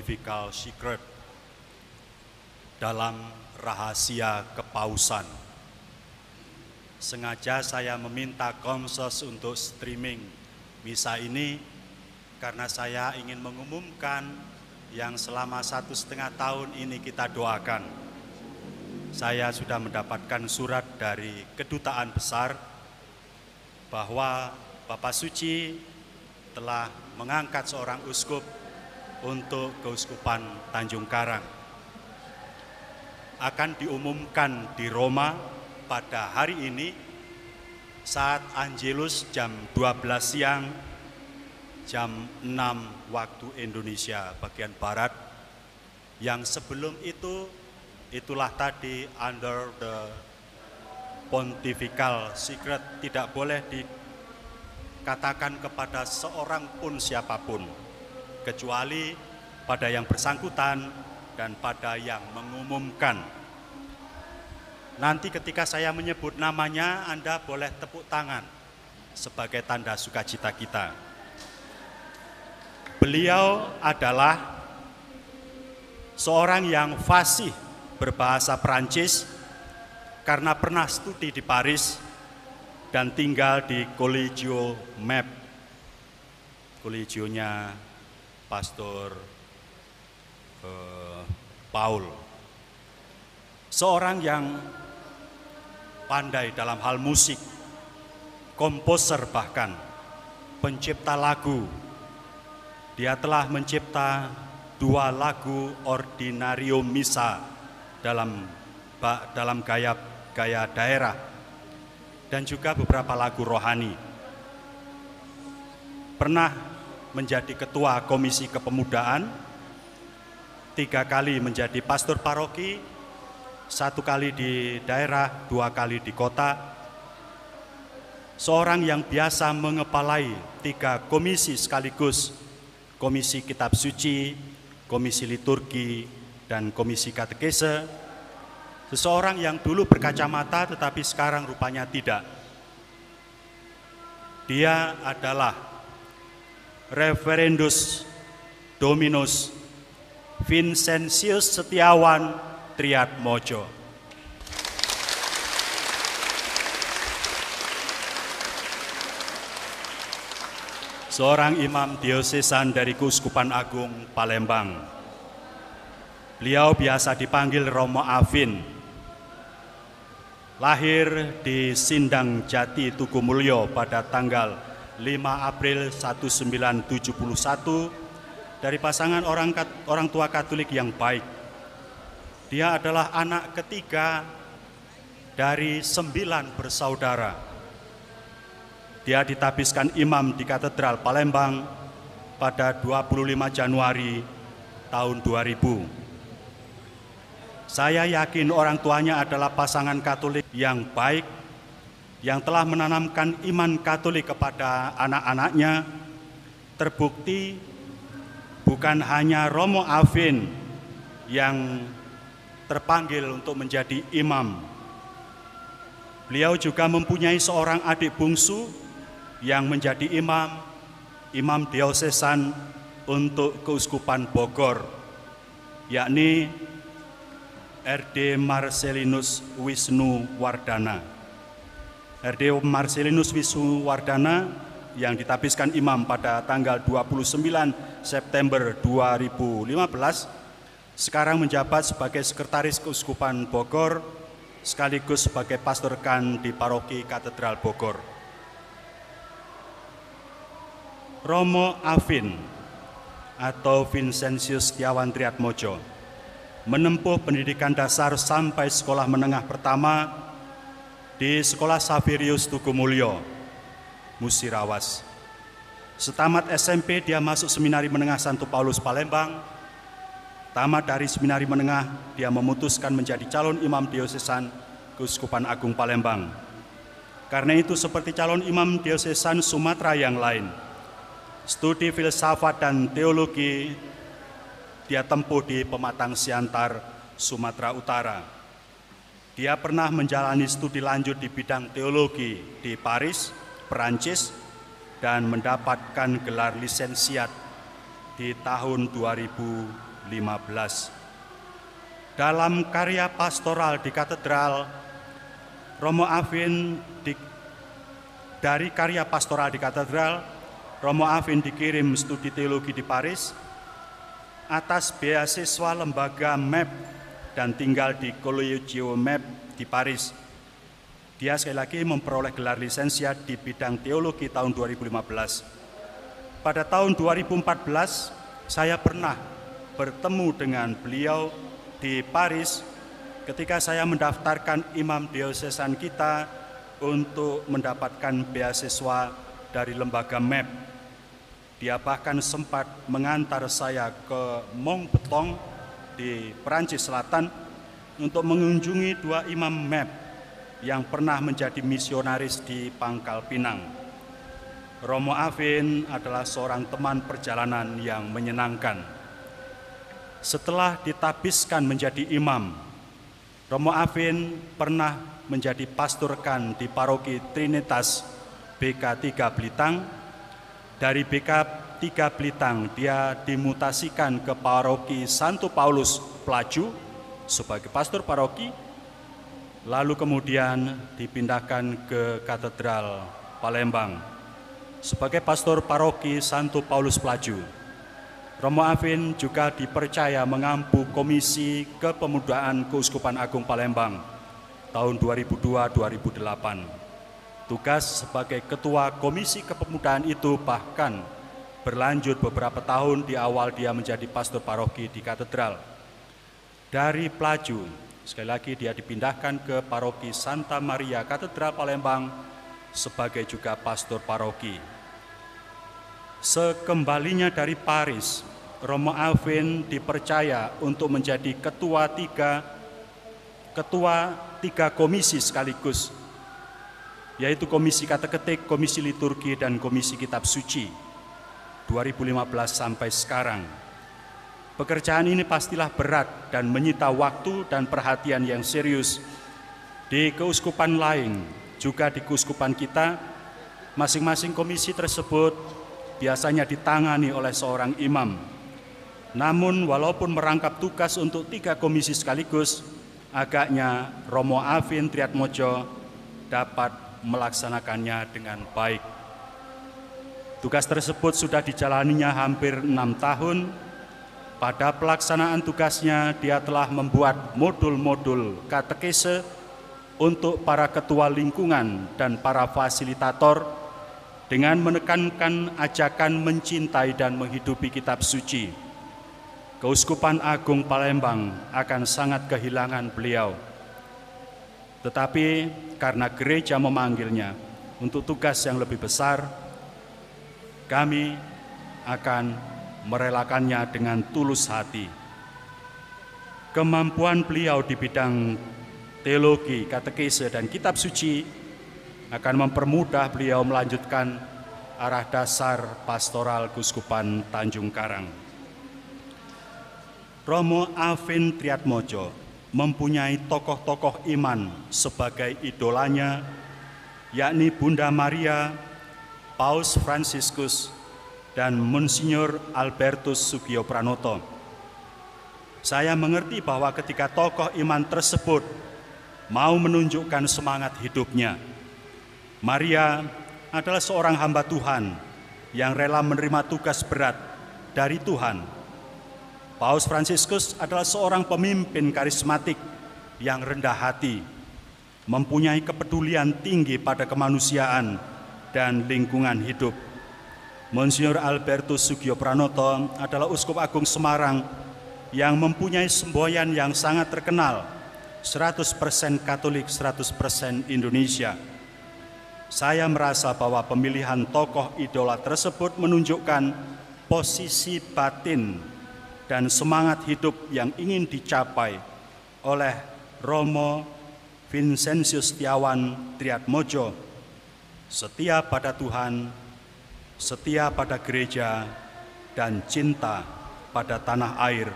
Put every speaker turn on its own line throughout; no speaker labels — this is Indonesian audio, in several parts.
Pontifical Secret dalam rahasia kepausan. Sengaja saya meminta Komsos untuk streaming misa ini karena saya ingin mengumumkan yang selama 1,5 tahun ini kita doakan. Saya sudah mendapatkan surat dari Kedutaan Besar bahwa Bapak Suci telah mengangkat seorang uskup untuk Keuskupan Tanjung Karang. Akan diumumkan di Roma pada hari ini saat Angelus jam 12 siang, jam 6 waktu Indonesia bagian Barat. Yang sebelum itu, itulah tadi under the Pontifical Secret, tidak boleh dikatakan kepada seorang pun siapapun, kecuali pada yang bersangkutan dan pada yang mengumumkan. Nanti ketika saya menyebut namanya, Anda boleh tepuk tangan sebagai tanda sukacita kita. Beliau adalah seorang yang fasih berbahasa Perancis karena pernah studi di Paris dan tinggal di Collegio Map, kolegionya Pastor Paul. Seorang yang pandai dalam hal musik, komposer bahkan, pencipta lagu. Dia telah mencipta 2 lagu Ordinario Misa dalam gaya daerah dan juga beberapa lagu rohani. Pernah menjadi ketua Komisi Kepemudaan, 3 kali menjadi pastor paroki, 1 kali di daerah, 2 kali di kota. Seorang yang biasa mengepalai 3 komisi sekaligus, Komisi Kitab Suci, Komisi Liturgi, dan Komisi Katekese. Seseorang yang dulu berkacamata tetapi sekarang rupanya tidak. Dia adalah Reverendus Dominus Vincentius Setiawan Triatmojo. Seorang imam diosesan dari Keuskupan Agung Palembang. Beliau biasa dipanggil Romo Afin. Lahir di Sindang Jati, Tukumulyo pada tanggal 5 April 1971 dari pasangan orang tua Katolik yang baik. Dia adalah anak ketiga dari 9 bersaudara. Dia ditabiskan imam di Katedral Palembang pada 25 Januari tahun 2000. Saya yakin orang tuanya adalah pasangan Katolik yang baik, yang telah menanamkan iman Katolik kepada anak-anaknya. Terbukti bukan hanya Romo Afin yang terpanggil untuk menjadi imam. Beliau juga mempunyai seorang adik bungsu yang menjadi imam diosesan untuk Keuskupan Bogor, yakni RD Marcelinus Wisnu Wardana. RD Marcelinus Wisnu Wardana yang ditabiskan imam pada tanggal 29 September 2015 sekarang menjabat sebagai Sekretaris Keuskupan Bogor sekaligus sebagai Pastor Kan di Paroki Katedral Bogor. Romo Afin atau Vincentius Setiawan Triatmojo menempuh pendidikan dasar sampai sekolah menengah pertama di Sekolah Saverius Tukumulyo, Musirawas. Setamat SMP dia masuk Seminari Menengah Santo Paulus Palembang. Tamat dari seminari menengah, dia memutuskan menjadi calon imam diosesan Keuskupan Agung Palembang. Karena itu seperti calon imam diosesan Sumatera yang lain, studi filsafat dan teologi dia tempuh di Pematang Siantar, Sumatera Utara. Dia pernah menjalani studi lanjut di bidang teologi di Paris, Perancis, dan mendapatkan gelar lisensiat di tahun 2012. Dalam karya pastoral di katedral, Romo Alvin dari karya pastoral di katedral, Romo Alvin dikirim studi teologi di Paris atas beasiswa lembaga MEP dan tinggal di Collegio MEP di Paris. Dia sekali lagi memperoleh gelar lisensiat di bidang teologi tahun 2015. Pada tahun 2014, saya pernah bertemu dengan beliau di Paris ketika saya mendaftarkan imam diosesan kita untuk mendapatkan beasiswa dari lembaga MEP. Dia bahkan sempat mengantar saya ke Montbeton di Perancis Selatan untuk mengunjungi 2 imam MEP yang pernah menjadi misionaris di Pangkal Pinang. Romo Alvin adalah seorang teman perjalanan yang menyenangkan. Setelah ditabiskan menjadi imam, Romo Alvin pernah menjadi pastorkan di paroki Trinitas BK3 Blitang. Dari BK3 Blitang, dia dimutasikan ke paroki Santo Paulus Pelaju sebagai pastor paroki, lalu kemudian dipindahkan ke Katedral Palembang sebagai pastor paroki Santo Paulus Pelaju. Romo Alvin juga dipercaya mengampu Komisi Kepemudaan Keuskupan Agung Palembang tahun 2002-2008. Tugas sebagai ketua Komisi Kepemudaan itu bahkan berlanjut beberapa tahun di awal dia menjadi pastor paroki di katedral. Dari Pelaju, sekali lagi dia dipindahkan ke paroki Santa Maria Katedral Palembang sebagai juga pastor paroki. Sekembalinya dari Paris, Romo Alvin dipercaya untuk menjadi ketua tiga komisi sekaligus, yaitu Komisi Kateketik, Komisi Liturgi, dan Komisi Kitab Suci 2015 sampai sekarang. Pekerjaan ini pastilah berat dan menyita waktu dan perhatian yang serius. Di keuskupan lain, juga di keuskupan kita, masing-masing komisi tersebut biasanya ditangani oleh seorang imam. Namun walaupun merangkap tugas untuk 3 komisi sekaligus, agaknya Romo Alvin Triatmojo dapat melaksanakannya dengan baik. Tugas tersebut sudah dijalaninya hampir 6 tahun. Pada pelaksanaan tugasnya, dia telah membuat modul-modul katekese untuk para ketua lingkungan dan para fasilitator dengan menekankan ajakan mencintai dan menghidupi kitab suci. Keuskupan Agung Palembang akan sangat kehilangan beliau. Tetapi karena gereja memanggilnya untuk tugas yang lebih besar, kami akan merelakannya dengan tulus hati. Kemampuan beliau di bidang teologi, katekese, dan kitab suci akan mempermudah beliau melanjutkan arah dasar pastoral Keuskupan Tanjung Karang. Romo Alvin Triatmojo mempunyai tokoh-tokoh iman sebagai idolanya, yakni Bunda Maria, Paus Fransiskus, dan Monsignor Albertus Sugio Pranoto. Saya mengerti bahwa ketika tokoh iman tersebut mau menunjukkan semangat hidupnya, Maria adalah seorang hamba Tuhan yang rela menerima tugas berat dari Tuhan. Paus Fransiskus adalah seorang pemimpin karismatik yang rendah hati, mempunyai kepedulian tinggi pada kemanusiaan dan lingkungan hidup. Monsignor Albertus Sugio Pranoto adalah Uskup Agung Semarang yang mempunyai semboyan yang sangat terkenal, 100% Katolik, 100% Indonesia. Saya merasa bahwa pemilihan tokoh idola tersebut menunjukkan posisi batin dan semangat hidup yang ingin dicapai oleh Romo Vincentius Setiawan Triatmojo, setia pada Tuhan, setia pada gereja, dan cinta pada tanah air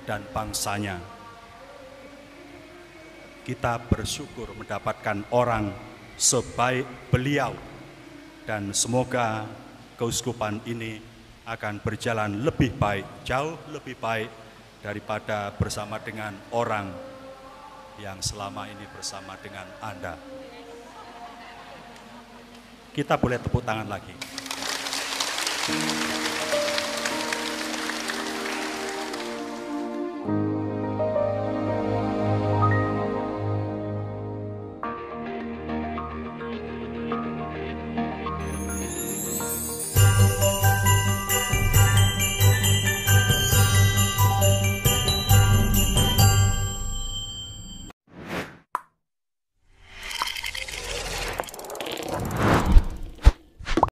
dan bangsanya. Kita bersyukur mendapatkan orang sebaik beliau, dan semoga keuskupan ini akan berjalan lebih baik, jauh lebih baik daripada bersama dengan orang yang selama ini bersama dengan Anda. Kita boleh tepuk tangan lagi.